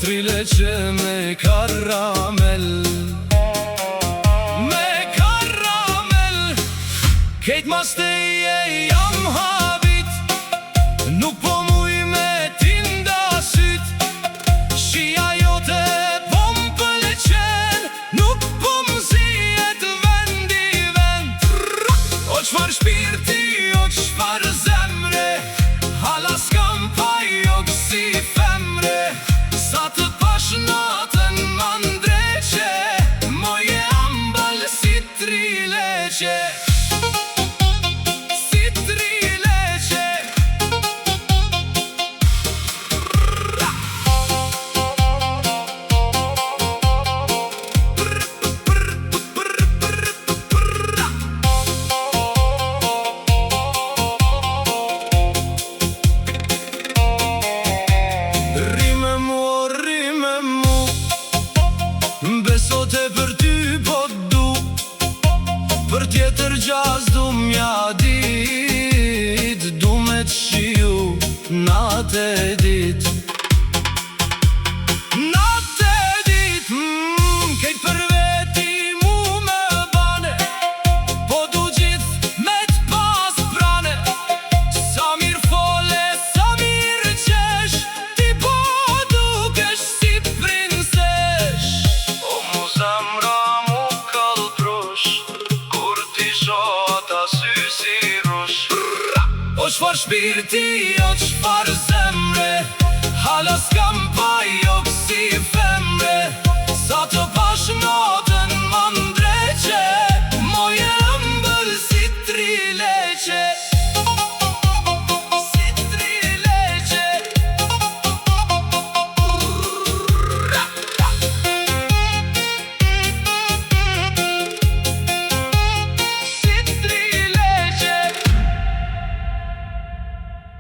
trileqe me karamel. Me karamel. Kejt mas teje jam habit, nuk po muj me tinda syt. Shia jote po m'pëlqen, nuk po m'zijet vendi vend. O qfar shpirti, o qfar zemre, hala s'kam pa jo kësi femre. Sa të pash natën mandreqe, moje ambal si trileqe. Si trileqe. Beso te për ty po du, për tjetër gjaz du mja dit. Du me të shiu natë e dit. Natë e dit. Kejt për veti mu me bane, po du gjith me t'pas prane. Sa mir fole, sa mir qesh, ti po dukesh si prinsesh. O mu zemra mu kalprush, kur ti shohat asy si rush. O qfar shpirti, o qfar zemre, hala s'kam pa jo kësi femre. Sa të pash natë